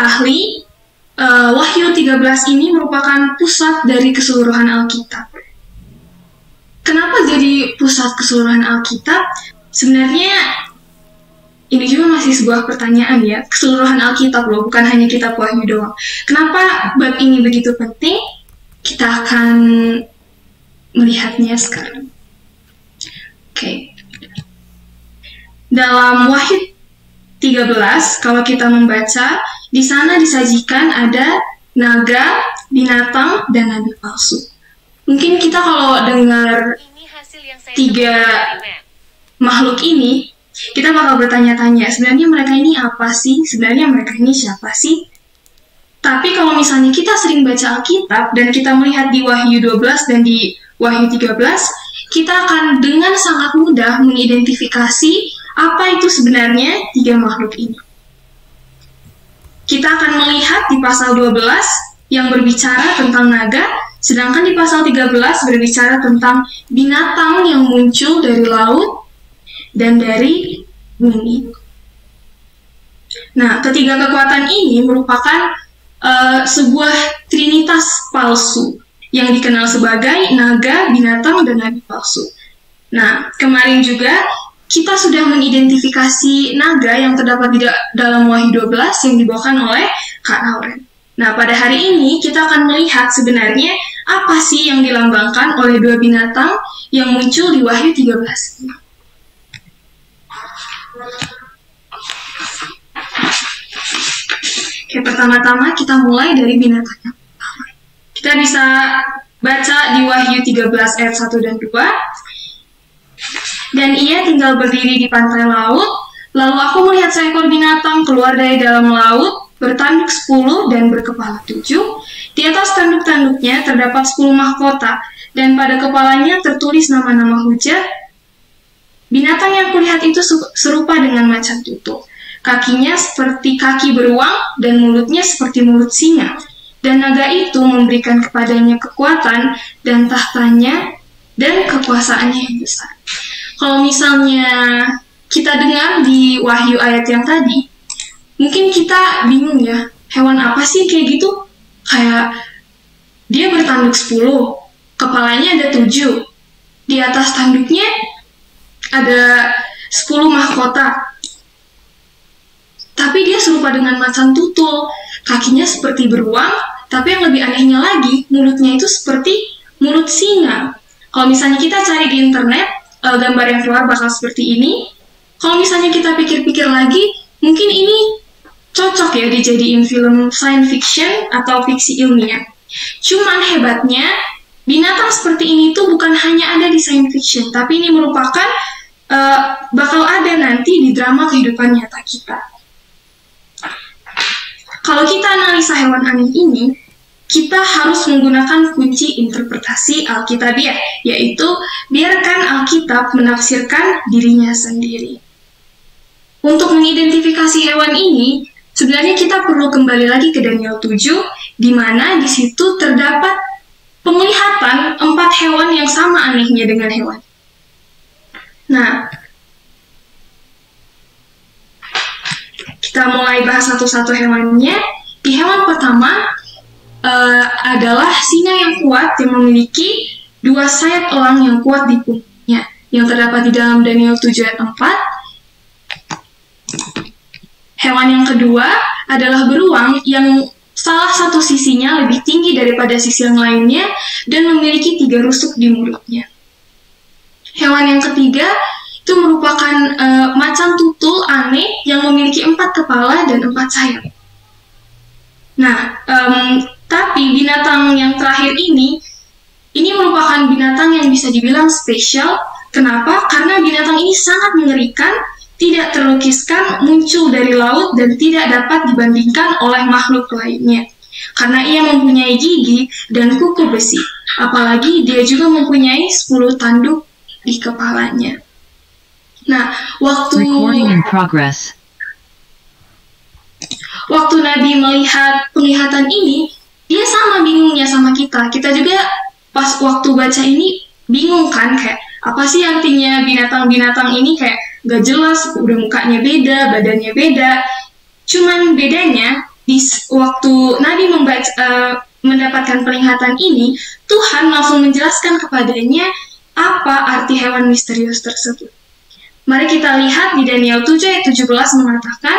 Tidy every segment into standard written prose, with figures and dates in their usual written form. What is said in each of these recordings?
ahli, Wahyu 13 ini merupakan pusat dari keseluruhan Alkitab. Kenapa jadi pusat keseluruhan Alkitab? Sebenarnya ini juga masih sebuah pertanyaan ya, keseluruhan Alkitab loh, bukan hanya kitab Wahyu doang. Kenapa bab ini begitu penting? Kita akan melihatnya sekarang. Oke. Dalam Wahyu 13, kalau kita membaca, di sana disajikan ada naga, binatang, dan nabi palsu. Mungkin kita kalau dengar tiga makhluk ini, kita bakal bertanya-tanya, sebenarnya mereka ini apa sih? Sebenarnya mereka ini siapa sih? Tapi kalau misalnya kita sering baca Alkitab dan kita melihat di Wahyu 12 dan di Wahyu 13, kita akan dengan sangat mudah mengidentifikasi apa itu sebenarnya tiga makhluk ini. Kita akan melihat di pasal 12 yang berbicara tentang naga, sedangkan di pasal 13 berbicara tentang binatang yang muncul dari laut dan dari bumi. Nah, ketiga kekuatan ini merupakan sebuah trinitas palsu yang dikenal sebagai naga, binatang, dan nabi palsu. Nah, kemarin juga kita sudah mengidentifikasi naga yang terdapat di dalam Wahyu 12 yang dibawakan oleh Kak Lauren. Nah, pada hari ini kita akan melihat sebenarnya apa sih yang dilambangkan oleh dua binatang yang muncul di Wahyu 13 ini. Oke, pertama-tama kita mulai dari binatangnya. Kita bisa baca di Wahyu 13 ayat 1 dan 2. Dan ia tinggal berdiri di pantai laut, lalu aku melihat seekor binatang keluar dari dalam laut, bertanduk 10 dan berkepala 7. Di atas tanduk-tanduknya terdapat 10 mahkota, dan pada kepalanya tertulis nama-nama hujat. Binatang yang kulihat itu serupa dengan macan tutul. Kakinya seperti kaki beruang, dan mulutnya seperti mulut singa. Dan naga itu memberikan kepadanya kekuatan, dan tahtanya, dan kekuasaannya yang besar. Kalau misalnya kita dengar di Wahyu ayat yang tadi, mungkin kita bingung ya, hewan apa sih kayak gitu? Kayak dia bertanduk 10, kepalanya ada 7, di atas tanduknya ada 10 mahkota. Tapi dia serupa dengan macan tutul, kakinya seperti beruang, tapi yang lebih anehnya lagi, mulutnya itu seperti mulut singa. Kalau misalnya kita cari di internet, gambar yang keluar bakal seperti ini. Kalau misalnya kita pikir-pikir lagi, mungkin ini cocok ya dijadiin film science fiction atau fiksi ilmiah. Cuman hebatnya, binatang seperti ini tuh bukan hanya ada di science fiction, tapi ini merupakan bakal ada nanti di drama kehidupan nyata kita. Kalau kita analisa hewan aneh ini, kita harus menggunakan kunci interpretasi Alkitabiah, yaitu biarkan Alkitab menafsirkan dirinya sendiri. Untuk mengidentifikasi hewan ini, sebenarnya kita perlu kembali lagi ke Daniel 7, di mana di situ terdapat penglihatan 4 hewan yang sama anehnya dengan hewan. Nah, kita mulai bahas satu-satu hewannya. Di hewan pertama adalah singa yang kuat yang memiliki 2 sayap elang yang kuat di punggungnya, yang terdapat di dalam Daniel 7 ayat 4. Hewan yang kedua adalah beruang yang salah satu sisinya lebih tinggi daripada sisi yang lainnya dan memiliki 3 rusuk di mulutnya. Hewan yang ketiga itu merupakan macan tutul aneh yang memiliki 4 kepala dan 4 sayap. Nah, tapi binatang yang terakhir ini merupakan binatang yang bisa dibilang spesial. Kenapa? Karena binatang ini sangat mengerikan, tidak terlukiskan, muncul dari laut, dan tidak dapat dibandingkan oleh makhluk lainnya. Karena ia mempunyai gigi dan kuku besi. Apalagi dia juga mempunyai 10 tanduk di kepalanya. Nah, waktu Nabi melihat penglihatan ini, dia sama bingungnya sama kita. Kita juga pas waktu baca ini bingung kan, kayak apa sih artinya binatang-binatang ini, kayak gak jelas, udah mukanya beda, badannya beda. Cuman bedanya di waktu Nabi mendapatkan penglihatan ini, Tuhan langsung menjelaskan kepadanya apa arti hewan misterius tersebut. Mari kita lihat di Daniel 7 ayat 17 mengatakan,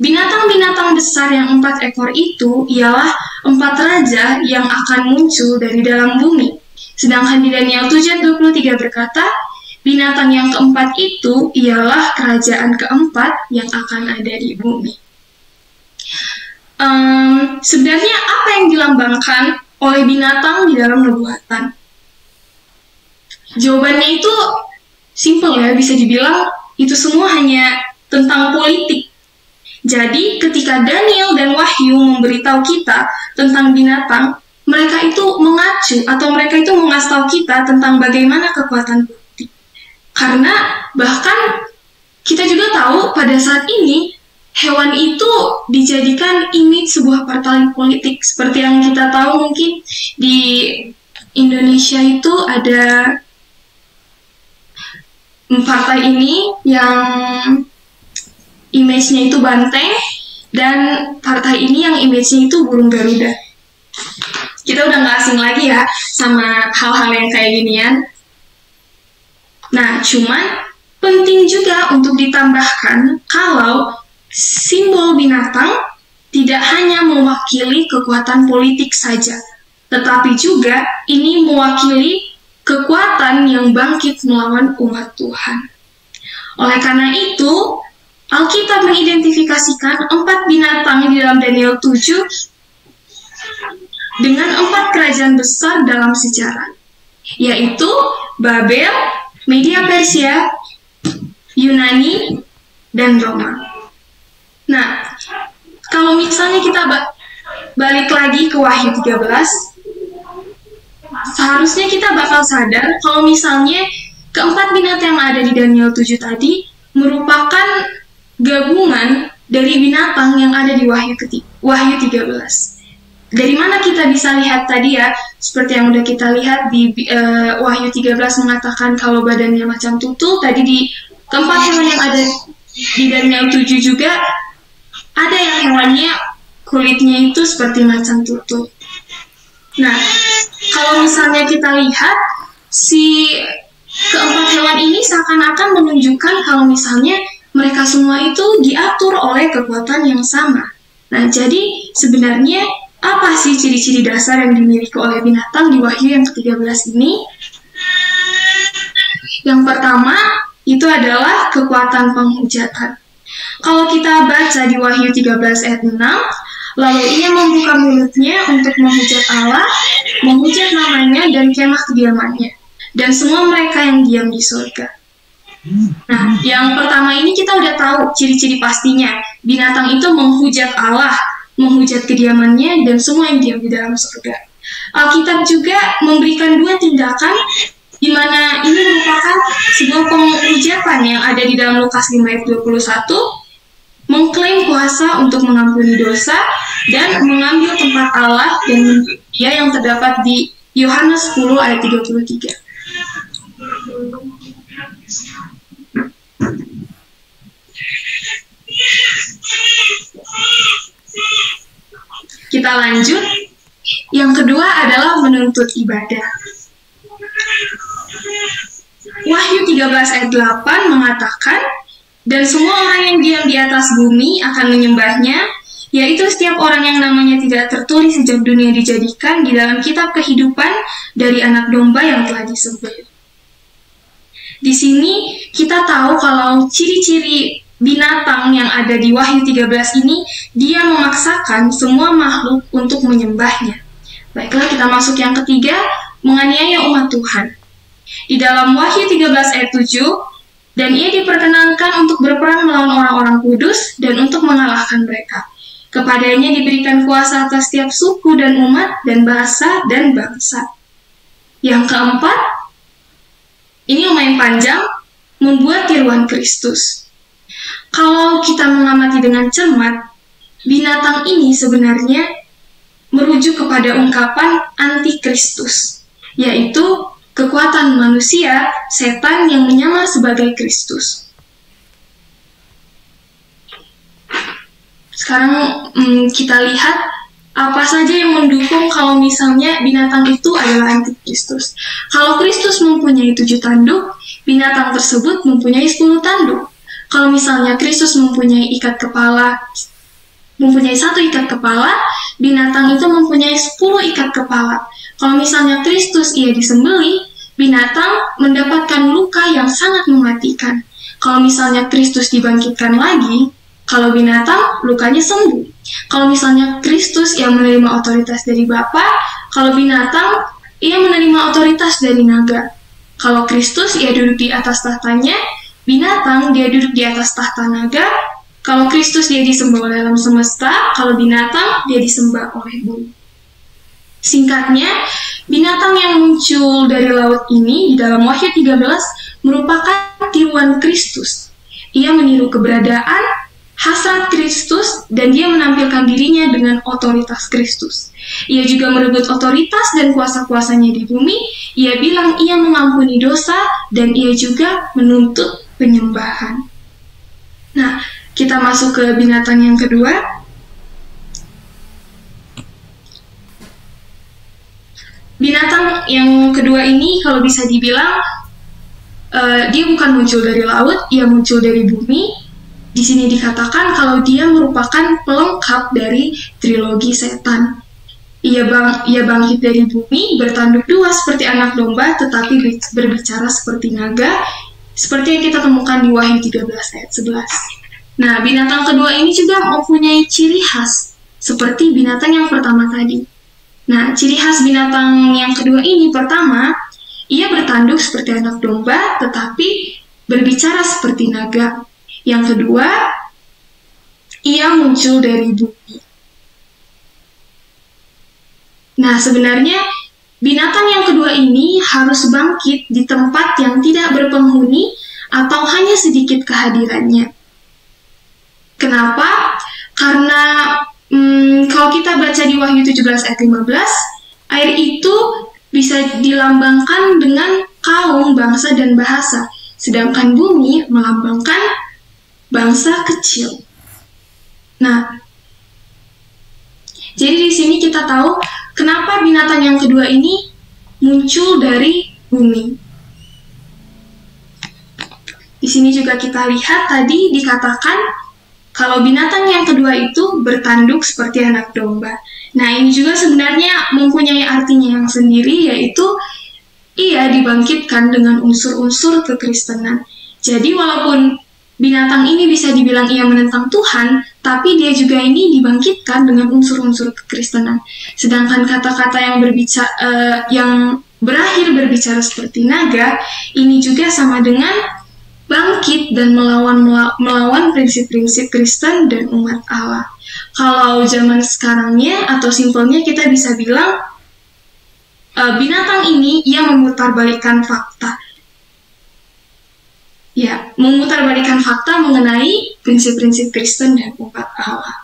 binatang-binatang besar yang 4 ekor itu ialah 4 raja yang akan muncul dari dalam bumi. Sedangkan di Daniel 7 ayat 23 berkata, binatang yang keempat itu ialah kerajaan keempat yang akan ada di bumi. Sebenarnya apa yang dilambangkan oleh binatang di dalam nubuatan? Jawabannya itu simple ya, bisa dibilang itu semua hanya tentang politik. Jadi ketika Daniel dan Wahyu memberitahu kita tentang binatang, mereka itu mengacu atau mereka itu mengasih tahu kita tentang bagaimana kekuatan politik. Karena bahkan kita juga tahu pada saat ini hewan itu dijadikan image sebuah partai politik. Seperti yang kita tahu mungkin di Indonesia itu ada partai ini yang image-nya itu banteng, dan partai ini yang image-nya itu burung Garuda. Kita udah gak asing lagi ya sama hal-hal yang kayak ginian. Nah, cuman penting juga untuk ditambahkan kalau simbol binatang tidak hanya mewakili kekuatan politik saja, tetapi juga ini mewakili kekuatan yang bangkit melawan umat Tuhan. Oleh karena itu, Alkitab mengidentifikasikan 4 binatang di dalam Daniel 7 dengan 4 kerajaan besar dalam sejarah, yaitu Babel, Media Persia, Yunani, dan Roma. Nah, kalau misalnya kita balik lagi ke Wahyu 13, seharusnya kita bakal sadar kalau misalnya keempat binatang yang ada di Daniel 7 tadi merupakan gabungan dari binatang yang ada di Wahyu 13. Dari mana kita bisa lihat tadi ya, seperti yang udah kita lihat di Wahyu 13 mengatakan kalau badannya macam tutul, tadi di keempat hewan yang ada di Daniel 7 juga ada yang hewannya kulitnya itu seperti macan tutul. Nah, kalau misalnya kita lihat si keempat hewan ini seakan-akan menunjukkan kalau misalnya mereka semua itu diatur oleh kekuatan yang sama. Nah, jadi sebenarnya apa sih ciri-ciri dasar yang dimiliki oleh binatang di Wahyu yang ke-13 ini? Yang pertama, itu adalah kekuatan penghujatan. Kalau kita baca di Wahyu 13 ayat 6, lalu ia membuka mulutnya untuk menghujat Allah, menghujat namanya dan kemah kediamannya, dan semua mereka yang diam di surga. Nah, yang pertama ini kita udah tahu ciri-ciri pastinya. Binatang itu menghujat Allah, menghujat kediamannya, dan semua yang diam di dalam surga. Alkitab juga memberikan 2 tindakan di mana ini merupakan sebuah penghujatan yang ada di dalam Lukas 5 ayat 21, mengklaim kuasa untuk mengampuni dosa dan mengambil tempat Allah dan dia yang terdapat di Yohanes 10 ayat 33. Kita lanjut. Yang kedua adalah menuntut ibadah. Wahyu 13 ayat 8 mengatakan, dan semua orang yang diam di atas bumi akan menyembahnya, yaitu setiap orang yang namanya tidak tertulis sejak dunia dijadikan di dalam kitab kehidupan dari anak domba yang telah disembelih. Di sini kita tahu kalau ciri-ciri binatang yang ada di Wahyu 13 ini, dia memaksakan semua makhluk untuk menyembahnya. Baiklah, kita masuk yang ketiga, menganiaya umat Tuhan. Di dalam Wahyu 13 ayat 7, dan ia diperkenankan untuk berperang melawan orang-orang kudus dan untuk mengalahkan mereka. Kepadanya diberikan kuasa atas setiap suku dan umat dan bahasa dan bangsa. Yang keempat, ini lumayan panjang, membuat tiruan Kristus. Kalau kita mengamati dengan cermat, binatang ini sebenarnya merujuk kepada ungkapan anti-Kristus, yaitu kekuatan manusia, setan yang menyamar sebagai Kristus. Sekarang kita lihat apa saja yang mendukung kalau misalnya binatang itu adalah antikristus. Kalau Kristus mempunyai 7 tanduk, binatang tersebut mempunyai 10 tanduk. Kalau misalnya Kristus mempunyai 1 ikat kepala, binatang itu mempunyai 10 ikat kepala. Kalau misalnya Kristus ia disembelih, binatang mendapatkan luka yang sangat mematikan. Kalau misalnya Kristus dibangkitkan lagi, kalau binatang lukanya sembuh. Kalau misalnya Kristus ia menerima otoritas dari Bapa, kalau binatang ia menerima otoritas dari naga. Kalau Kristus ia duduk di atas tahtanya, binatang dia duduk di atas tahta naga. Kalau Kristus dia disembah oleh alam semesta, kalau binatang dia disembah oleh bumi. Singkatnya, binatang yang muncul dari laut ini di dalam Wahyu 13 merupakan tiruan Kristus. Ia meniru keberadaan hasrat Kristus dan dia menampilkan dirinya dengan otoritas Kristus. Ia juga merebut otoritas dan kuasa-kuasanya di bumi. Ia bilang ia mengampuni dosa dan ia juga menuntut penyembahan. Nah, kita masuk ke binatang yang kedua. Binatang yang kedua ini kalau bisa dibilang dia bukan muncul dari laut, ia muncul dari bumi. Di sini dikatakan kalau dia merupakan pelengkap dari trilogi setan. Ia bangkit dari bumi, bertanduk 2 seperti anak domba, tetapi berbicara seperti naga, seperti yang kita temukan di Wahyu 13 ayat 11. Nah, binatang kedua ini juga mempunyai ciri khas, seperti binatang yang pertama tadi. Nah, ciri khas binatang yang kedua ini, pertama, ia bertanduk seperti anak domba, tetapi berbicara seperti naga. Yang kedua, ia muncul dari bumi. Nah, sebenarnya binatang yang kedua ini harus bangkit di tempat yang tidak berpenghuni atau hanya sedikit kehadirannya. Kenapa? Karena kalau kita baca di Wahyu 17 ayat 15, air itu bisa dilambangkan dengan kaum, bangsa, dan bahasa. Sedangkan bumi melambangkan bangsa kecil. Nah, jadi di sini kita tahu kenapa binatang yang kedua ini muncul dari bumi. Di sini juga kita lihat tadi dikatakan kalau binatang yang kedua itu bertanduk seperti anak domba. Nah, ini juga sebenarnya mempunyai artinya yang sendiri, yaitu ia dibangkitkan dengan unsur-unsur kekristenan. Jadi walaupun binatang ini bisa dibilang ia menentang Tuhan, tapi dia juga ini dibangkitkan dengan unsur-unsur kekristenan. Sedangkan kata-kata yang berakhir berbicara seperti naga, ini juga sama dengan bangkit dan melawan prinsip-prinsip Kristen dan umat Allah. Kalau zaman sekarangnya atau simpelnya kita bisa bilang binatang ini ia memutarbalikkan fakta. Ya, memutarbalikkan fakta mengenai prinsip-prinsip Kristen dan umat Allah.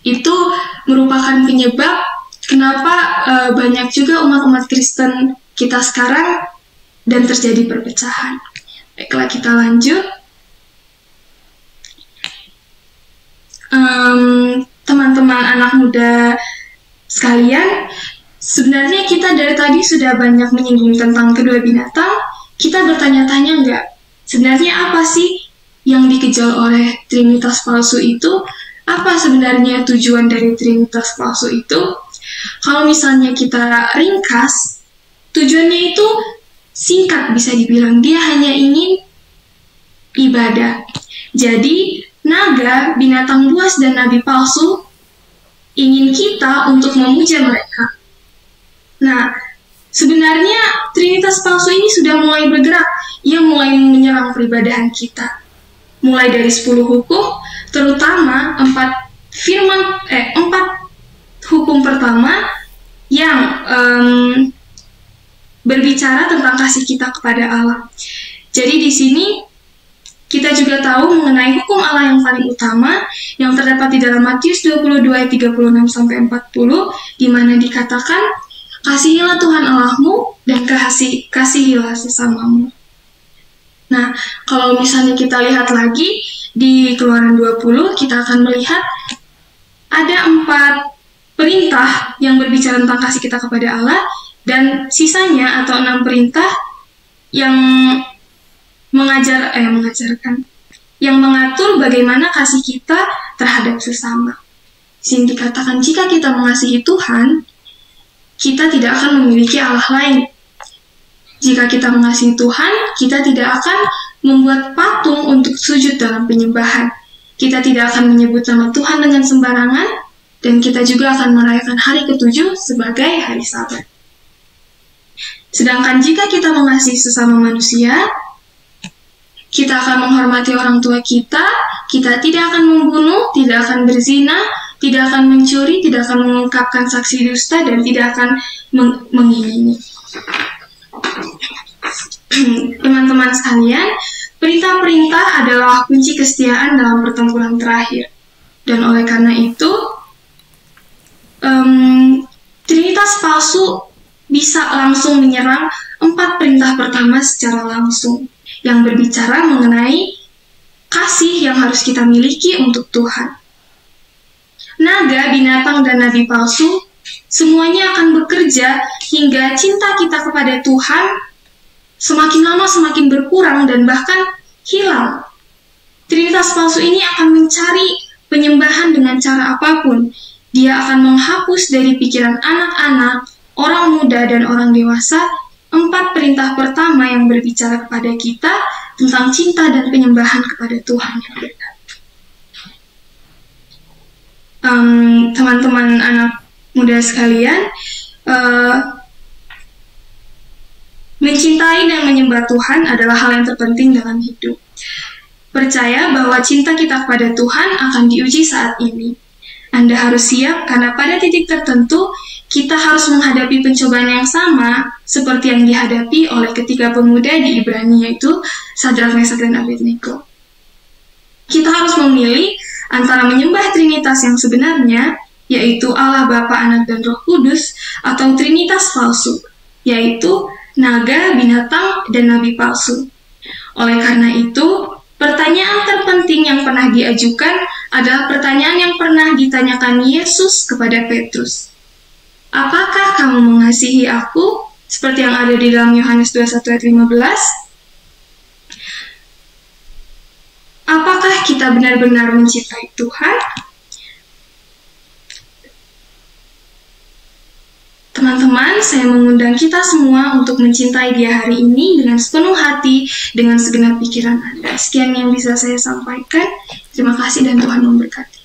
Itu merupakan penyebab kenapa banyak juga umat-umat Kristen kita sekarang dan terjadi perpecahan. Baiklah, kita lanjut. Teman-teman anak muda sekalian, sebenarnya kita dari tadi sudah banyak menyinggung tentang kedua binatang. Kita bertanya-tanya nggak? Sebenarnya apa sih yang dikejar oleh Trinitas palsu itu? Apa sebenarnya tujuan dari Trinitas palsu itu? Kalau misalnya kita ringkas, tujuannya itu singkat bisa dibilang. Dia hanya ingin ibadah. Jadi, naga, binatang buas, dan nabi palsu ingin kita untuk memuja mereka. Nah, sebenarnya Trinitas palsu ini sudah mulai bergerak. Ia mulai menyerang peribadahan kita. Mulai dari 10 hukum, terutama 4 hukum pertama yang berbicara tentang kasih kita kepada Allah. Jadi di sini kita juga tahu mengenai hukum Allah yang paling utama yang terdapat di dalam Matius 22 ayat 36 sampai 40, di mana dikatakan, "Kasihilah Tuhan Allahmu dan kasihilah sesamamu." Nah, kalau misalnya kita lihat lagi di Keluaran 20, kita akan melihat ada 4 perintah yang berbicara tentang kasih kita kepada Allah, dan sisanya atau 6 perintah yang mengajarkan, yang mengatur bagaimana kasih kita terhadap sesama. Sehingga dikatakan jika kita mengasihi Tuhan, kita tidak akan memiliki Allah lain. Jika kita mengasihi Tuhan, kita tidak akan membuat patung untuk sujud dalam penyembahan. Kita tidak akan menyebut nama Tuhan dengan sembarangan, dan kita juga akan merayakan hari ke-7 sebagai hari Sabat. Sedangkan jika kita mengasihi sesama manusia, kita akan menghormati orang tua kita tidak akan membunuh, tidak akan berzina, tidak akan mencuri, tidak akan mengungkapkan saksi dusta, dan tidak akan mengingini. Teman-teman sekalian, perintah-perintah adalah kunci kesetiaan dalam pertempuran terakhir. Dan oleh karena itu, Trinitas palsu bisa langsung menyerang 4 perintah pertama secara langsung, yang berbicara mengenai kasih yang harus kita miliki untuk Tuhan. Naga, binatang, dan nabi palsu semuanya akan bekerja hingga cinta kita kepada Tuhan semakin lama semakin berkurang dan bahkan hilang. Trinitas palsu ini akan mencari penyembahan dengan cara apapun. Dia akan menghapus dari pikiran anak-anak, orang muda, dan orang dewasa 4 perintah pertama yang berbicara kepada kita tentang cinta dan penyembahan kepada Tuhan yang benar. Teman-teman anak muda sekalian, mencintai dan menyembah Tuhan adalah hal yang terpenting dalam hidup. Percaya bahwa cinta kita kepada Tuhan akan diuji saat ini. Anda harus siap karena pada titik tertentu kita harus menghadapi pencobaan yang sama seperti yang dihadapi oleh ketiga pemuda di Ibrani, yaitu Sadrak, Mesak, dan Abednego. Kita harus memilih antara menyembah Trinitas yang sebenarnya, yaitu Allah, Bapa, Anak, dan Roh Kudus, atau Trinitas palsu, yaitu naga, binatang, dan nabi palsu. Oleh karena itu, pertanyaan terpenting yang pernah diajukan adalah pertanyaan yang pernah ditanyakan Yesus kepada Petrus. Apakah kamu mengasihi aku? Seperti yang ada di dalam Yohanes 21 ayat 15. Apakah kita benar-benar mencintai Tuhan? Teman-teman, saya mengundang kita semua untuk mencintai Dia hari ini dengan sepenuh hati, dengan segenap pikiran Anda. Sekian yang bisa saya sampaikan. Terima kasih dan Tuhan memberkati.